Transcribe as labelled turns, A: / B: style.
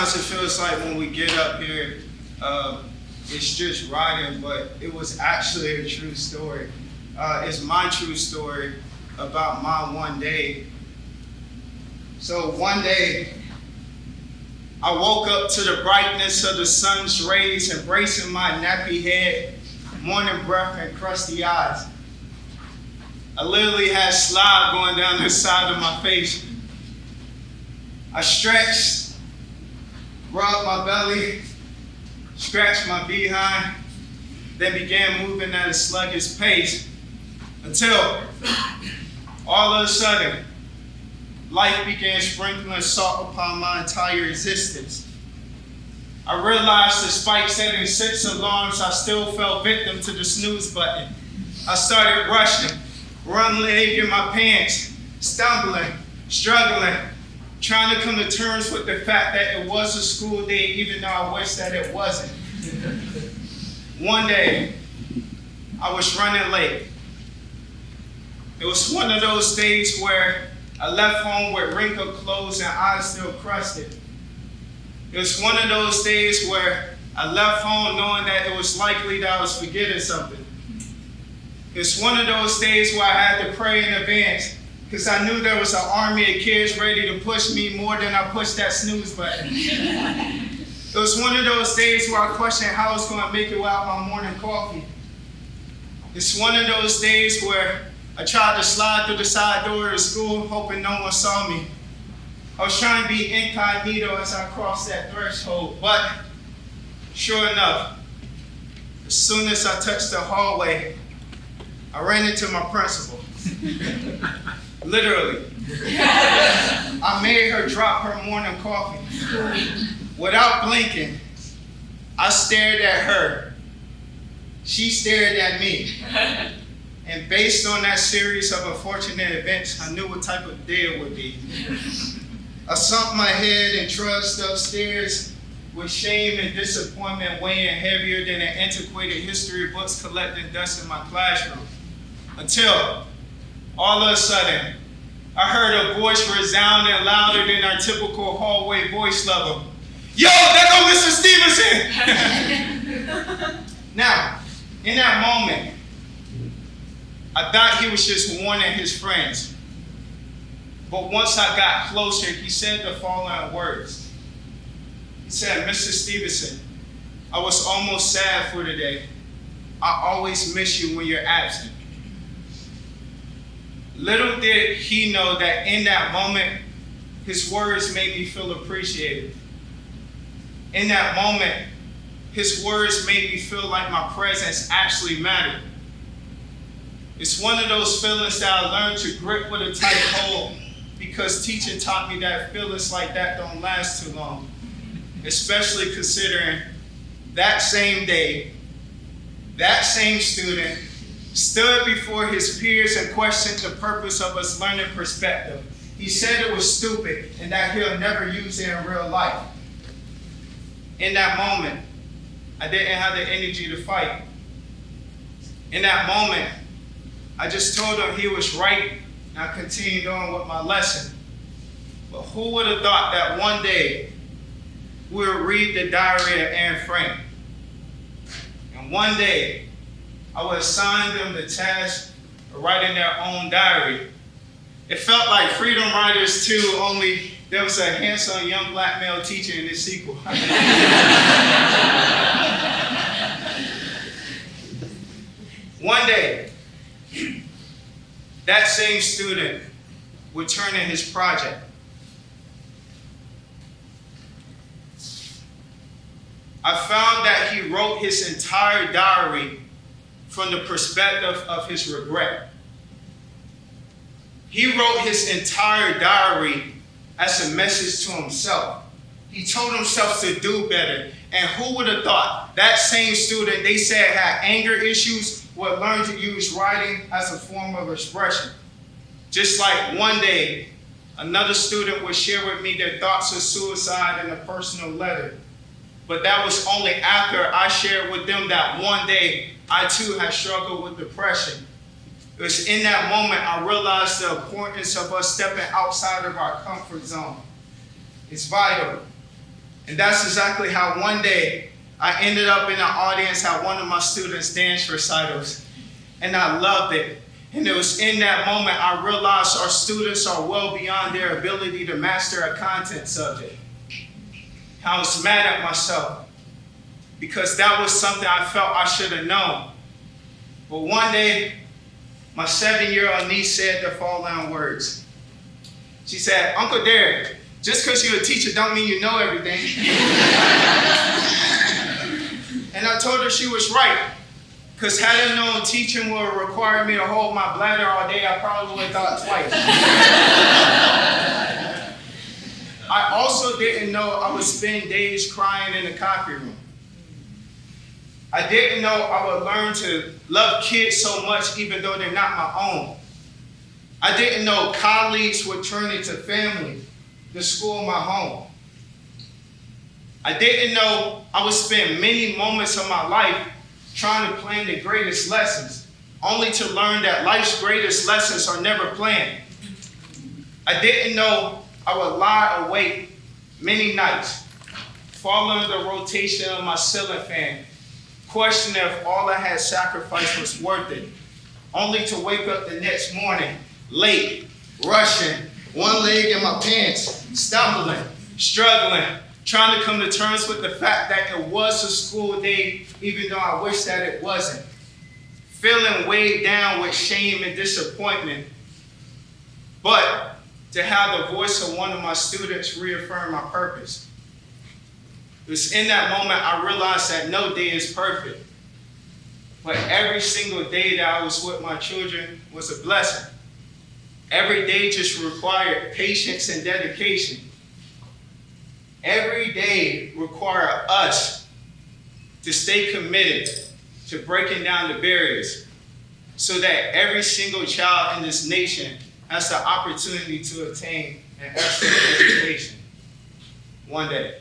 A: Sometimes it feels like when we get up here, it's just writing, but it was actually a true story. It's my true story about my one day. So one day, I woke up to the brightness of the sun's rays, embracing my nappy head, morning breath, and crusty eyes. I literally had slime going down the side of my face. I stretched, rubbed my belly, scratched my behind, then began moving at a sluggish pace until all of a sudden, life began sprinkling salt upon my entire existence. I realized despite setting 6 alarms, I still fell victim to the snooze button. I started rushing, one leg in my pants, stumbling, struggling, trying to come to terms with the fact that it was a school day, even though I wish that it wasn't. One day, I was running late. It was one of those days where I left home with wrinkled clothes and eyes still crusted. It was one of those days where I left home knowing that it was likely that I was forgetting something. It's one of those days where I had to pray in advance because I knew there was an army of kids ready to push me more than I pushed that snooze button. It was one of those days where I questioned how I was going to make it without my morning coffee. It's one of those days where I tried to slide through the side door of the school hoping no one saw me. I was trying to be incognito as I crossed that threshold, but sure enough, as soon as I touched the hallway, I ran into my principal. Literally. I made her drop her morning coffee. Without blinking, I stared at her. She stared at me. And based on that series of unfortunate events, I knew what type of day it would be. I sunk my head and trudged upstairs with shame and disappointment weighing heavier than an antiquated history books collecting dust in my classroom. Until, all of a sudden, I heard a voice resounding louder than our typical hallway voice level. Yo, there go Mr. Stevenson! Now, in that moment, I thought he was just warning his friends. But once I got closer, he said the following words. He said, Mr. Stevenson, I was almost sad for today. I always miss you when you're absent. Little did he know that in that moment, his words made me feel appreciated. In that moment, his words made me feel like my presence actually mattered. It's one of those feelings that I learned to grip with a tight hold because teaching taught me that feelings like that don't last too long, especially considering that same day, that same student stood before his peers and questioned the purpose of us learning perspective. He said it was stupid and that he'll never use it in real life. In that moment, I didn't have the energy to fight. In that moment, I just told him he was right and I continued on with my lesson. But who would have thought that one day we would read the diary of Anne Frank? And one day, I would assign them the task of writing their own diary. It felt like Freedom Writers 2, only there was a handsome young black male teacher in the sequel. One day, that same student would turn in his project. I found that he wrote his entire diary from the perspective of his regret. He wrote his entire diary as a message to himself. He told himself to do better. And who would have thought that same student they said had anger issues would learn to use writing as a form of expression. Just like one day, another student would share with me their thoughts of suicide in a personal letter. But that was only after I shared with them that one day I too had struggled with depression. It was in that moment I realized the importance of us stepping outside of our comfort zone. It's vital. And that's exactly how one day I ended up in the audience at one of my students' dance recitals, and I loved it. And it was in that moment I realized our students are well beyond their ability to master a content subject. I was mad at myself because that was something I felt I should have known. But one day, my 7-year-old niece said the following words. She said, "Uncle Derick, just because you're a teacher don't mean you know everything." And I told her she was right. Because had I known teaching would require me to hold my bladder all day, I probably would have thought twice. I also didn't know I would spend days crying in the copy room. I didn't know I would learn to love kids so much even though they're not my own. I didn't know colleagues would turn into family, the school my home. I didn't know I would spend many moments of my life trying to plan the greatest lessons, only to learn that life's greatest lessons are never planned. I didn't know I would lie awake many nights, following the rotation of my ceiling fan, questioning if all I had sacrificed was worth it, only to wake up the next morning, late, rushing, one leg in my pants, stumbling, struggling, trying to come to terms with the fact that it was a school day, even though I wish that it wasn't. Feeling weighed down with shame and disappointment. But to have the voice of one of my students reaffirm my purpose. It was in that moment I realized that no day is perfect. But every single day that I was with my children was a blessing. Every day just required patience and dedication. Every day required us to stay committed to breaking down the barriers so that every single child in this nation has the opportunity to attain an excellent education one day.